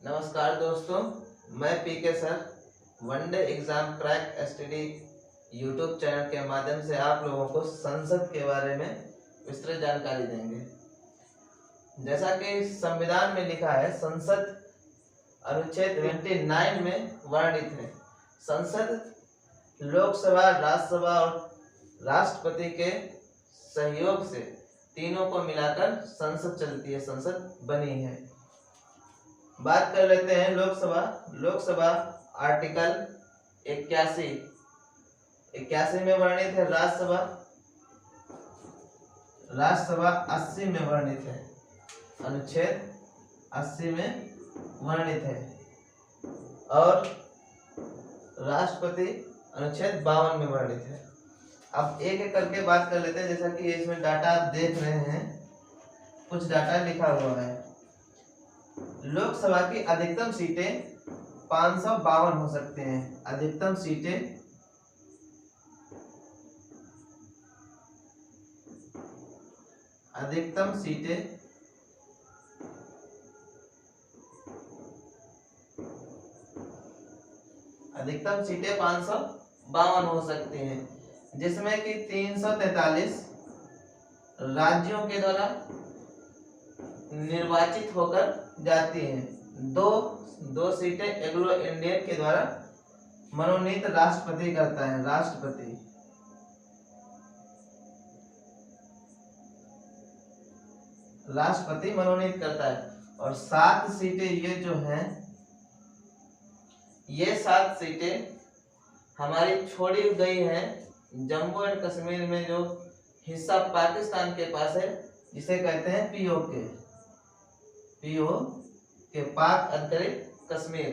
नमस्कार दोस्तों, मैं PK sir one day exam crack STD YouTube channel के माध्यम से आप लोगों को संसद के बारे में विस्तृत जानकारी देंगे। जैसा कि संविधान में लिखा है, संसद अनुच्छेद 29 में वर्णित है। संसद लोकसभा, राज्यसभा और राष्ट्रपति के सहयोग से तीनों को मिलाकर संसद चलती है, संसद बनी है। बात कर लेते हैं लोकसभा आर्टिकल 81 में वर्णित है। राज्यसभा 80 में वर्णित है। अनुच्छेद 80 में वर्णित है और राष्ट्रपति अनुच्छेद 52 में वर्णित है। अब एक एक करके बात कर लेते हैं। जैसा कि इसमें डाटा आप देख रहे हैं, कुछ डाटा लिखा हुआ है। लोकसभा की अधिकतम सीटें 552 हो सकते हैं। अधिकतम सीटें अधिकतम सीटें 552 हो सकती हैं, जिसमें कि 343 राज्यों के द्वारा निर्वाचित होकर जाती हैं। दो सीटें एंग्लो इंडियन के द्वारा मनोनीत राष्ट्रपति करता है। राष्ट्रपति मनोनीत करता है। और 7 सीटें ये जो हैं, ये 7 सीटें हमारी छोड़ी गई हैं जम्मू एंड कश्मीर में, जो हिस्सा पाकिस्तान के पास है, जिसे कहते हैं पीओके, पाक अधिकृत कश्मीर।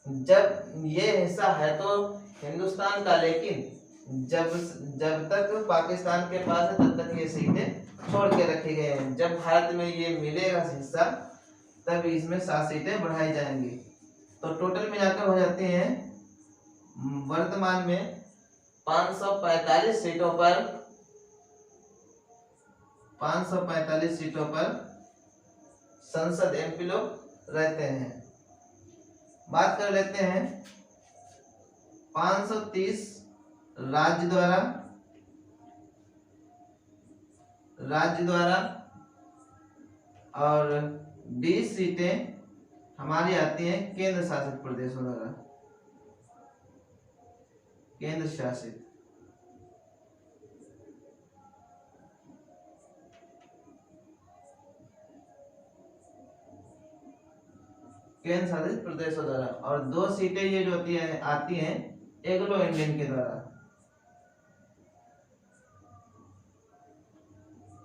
जब ये हिस्सा है तो हिंदुस्तान का, लेकिन जब तक पाकिस्तान के पास है तब तक ये सीटें छोड़ के रखी गई हैं। जब भारत में ये मिलेगा हिस्सा, तब इसमें 7 सीटें बढ़ाई जाएंगी। तो टोटल मिलाकर हो जाती हैं वर्तमान में 545 सीटों पर संसद एमपी लोग रहते हैं। बात कर लेते हैं 530 राज्य द्वारा और 20 सीटें हमारी आती हैं केंद्र शासित प्रदेशों द्वारा। केंद्र शासित प्रदेशों द्वारा, और 2 सीटें ये जो आती हैं एंग्लो इंडियन के द्वारा।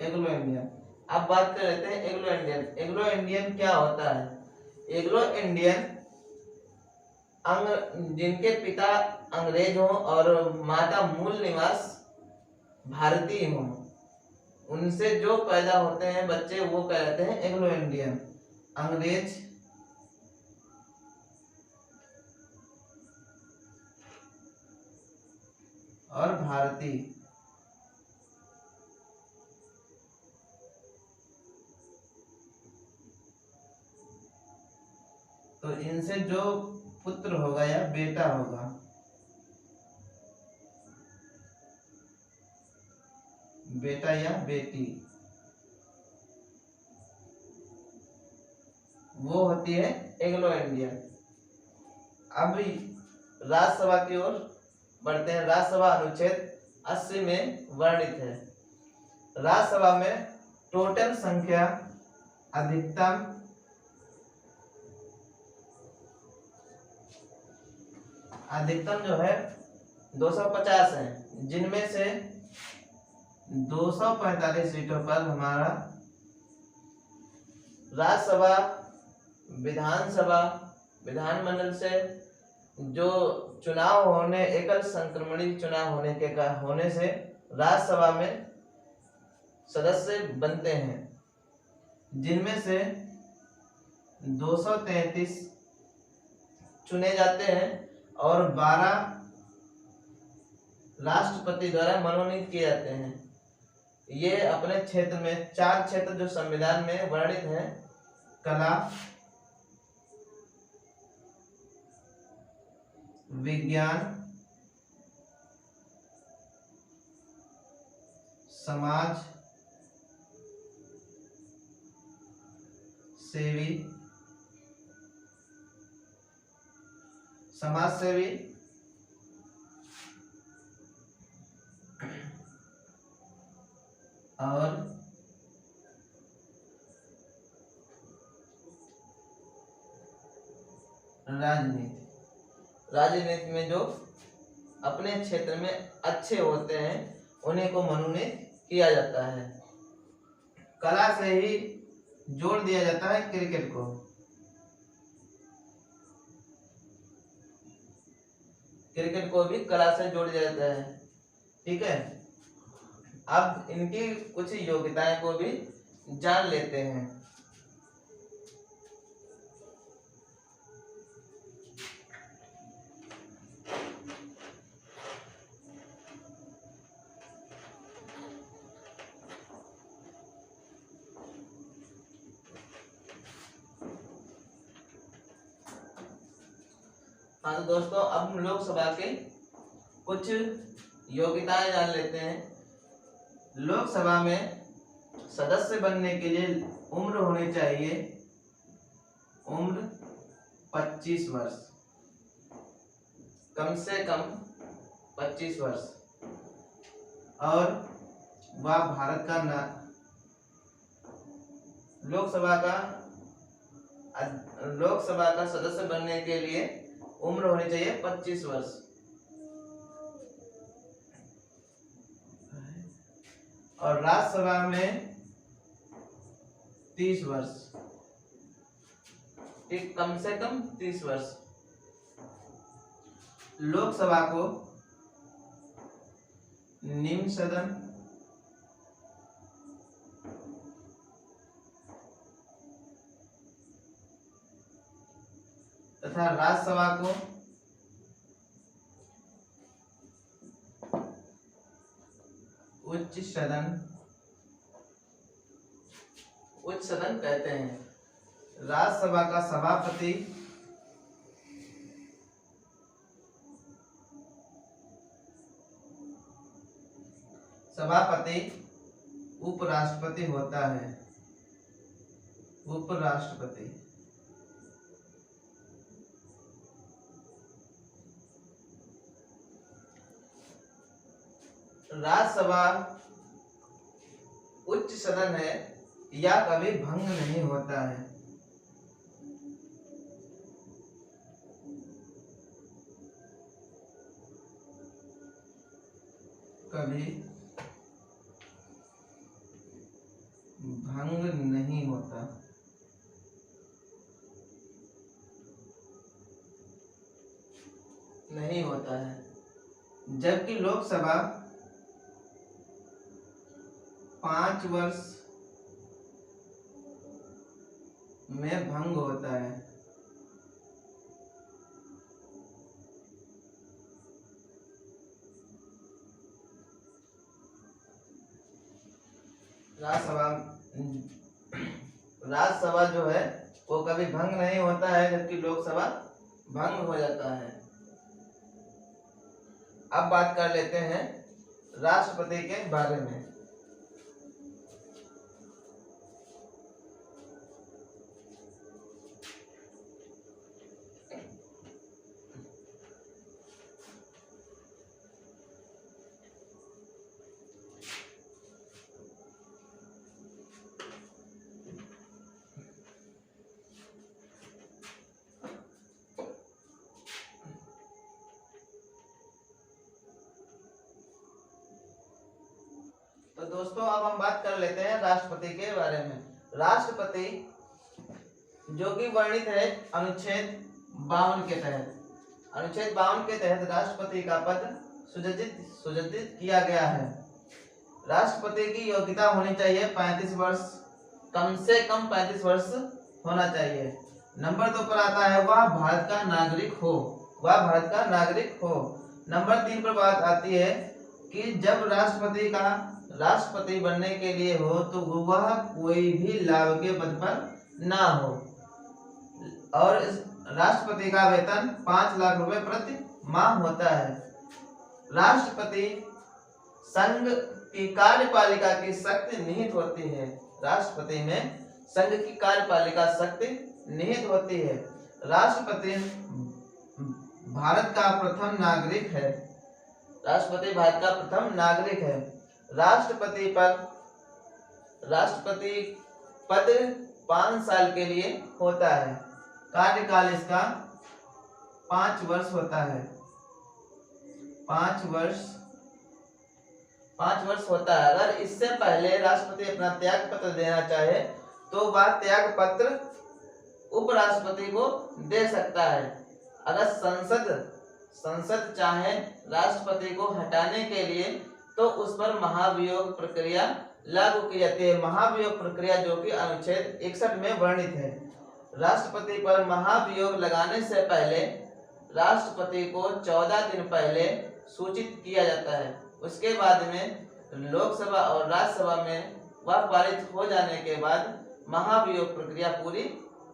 एंग्लो इंडियन, अब बात कर लेते हैं एंग्लो इंडियन। एंग्लो इंडियन क्या होता है? एंग्लो इंडियन जिनके पिता अंग्रेज हों और माता मूल निवास भारतीय हों, उनसे जो पैदा होते हैं बच्चे, वो कहलाते हैं एंग्लो इंडियन। अंग्रेज और भारतीय। तो इनसे जो पुत्र होगा या बेटा होगा, बेटा या बेटी, वो होती है एंग्लो इंडियन। अब राज्यसभा की ओर बढ़ते हैं। राज्यसभा अनुच्छेद 80 में वर्णित है। राज्यसभा में टोटल संख्या अधिकतम जो है 250 है, जिनमें से 245 सीटों पर हमारा राज्यसभा विधानमंडल से जो चुनाव होने, एकल संक्रमणीय चुनाव होने से राज्यसभा में सदस्य बनते हैं, जिनमें से 233 चुने जाते हैं और 12 राष्ट्रपति द्वारा मनोनीत किए जाते हैं। ये अपने क्षेत्र में 4 क्षेत्र जो संविधान में वर्णित हैं, कला, विज्ञान, समाज सेवी, समाज सेवी और राजनीति में जो अपने क्षेत्र में अच्छे होते हैं उन्हीं को मनोनीत किया जाता है। कला से ही जोड़ दिया जाता है क्रिकेट को। क्रिकेट को भी कला से जोड़ दिया जाता है। ठीक है, अब इनकी कुछ योग्यताएं को भी जान लेते हैं। हाँ तो दोस्तों, अब हम लोकसभा के कुछ योग्यताएं जान लेते हैं। लोकसभा में सदस्य बनने के लिए उम्र होनी चाहिए, उम्र 25 वर्ष, कम से कम 25 वर्ष, और वह भारत का लोकसभा का सदस्य बनने के लिए उम्र होनी चाहिए 25 वर्ष। और राज्यसभा में 30 वर्ष, एक कम से कम 30 वर्ष। लोकसभा को निम्न सदन तथा राज्यसभा को उच्च सदन कहते हैं। राज्यसभा का सभापति उपराष्ट्रपति होता है, उपराष्ट्रपति। राज्यसभा उच्च सदन है या कभी भंग नहीं होता है। कभी भंग नहीं होता। नहीं होता है। जबकि लोकसभा 5 वर्ष में भंग होता है। राज्यसभा जो है वो कभी भंग नहीं होता है, जबकि लोकसभा भंग हो जाता है। अब बात कर लेते हैं राष्ट्रपति के बारे में। तो दोस्तों, अब हम बात कर लेते हैं राष्ट्रपति के बारे में। राष्ट्रपति जो कि वर्णित है अनुच्छेद 52 के तहत। अनुच्छेद 52 के तहत राष्ट्रपति का पद सुजोजित किया गया है। राष्ट्रपति की योग्यता होनी चाहिए 35 वर्ष, कम से कम 35 वर्ष होना चाहिए। नंबर 2 पर आता है वह भारत का नागरिक हो, वह भारत का नागरिक हो। नंबर 3 पर बात आती है कि जब राष्ट्रपति बनने के लिए हो तो वह कोई भी लाभ के पद पर ना हो, और राष्ट्रपति का वेतन 5 लाख रुपए प्रति माह होता है। राष्ट्रपति संघ की कार्यपालिका की शक्ति निहित होती है। राष्ट्रपति में संघ की कार्यपालिका शक्ति निहित होती है। राष्ट्रपति भारत का प्रथम नागरिक है। राष्ट्रपति भारत का प्रथम नागरिक है। राष्ट्रपति पद 5 साल के लिए होता है। कार्यकाल इसका 5 वर्ष होता है। 5 वर्ष होता है। अगर इससे पहले राष्ट्रपति अपना त्याग पत्र देना चाहे तो वह त्याग पत्र उपराष्ट्रपति को दे सकता है। अगर संसद चाहे राष्ट्रपति को हटाने के लिए तो उस पर महाभियोग प्रक्रिया लागू की जाती है। महाभियोग प्रक्रिया जो कि अनुच्छेद 61 में वर्णित है। राष्ट्रपति पर महाभियोग लगाने से पहले राष्ट्रपति को 14 दिन पहले सूचित किया जाता है। उसके बाद में लोकसभा और राज्यसभा में वह पारित हो जाने के बाद महाभियोग प्रक्रिया पूरी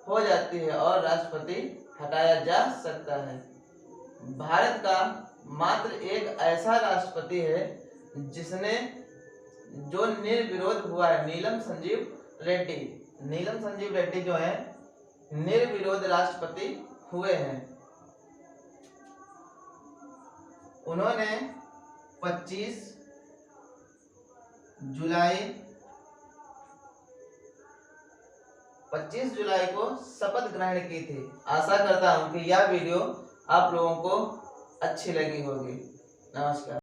हो जाती है और राष्ट्रपति हटाया जा सकता है। भारत का मात्र एक ऐसा राष्ट्रपति है जो निर्विरोध हुआ है, नीलम संजीव रेड्डी। नीलम संजीव रेड्डी जो है निर्विरोध राष्ट्रपति हुए हैं। उन्होंने 25 जुलाई को शपथ ग्रहण की थी। आशा करता हूं कि यह वीडियो आप लोगों को अच्छी लगी होगी। नमस्कार।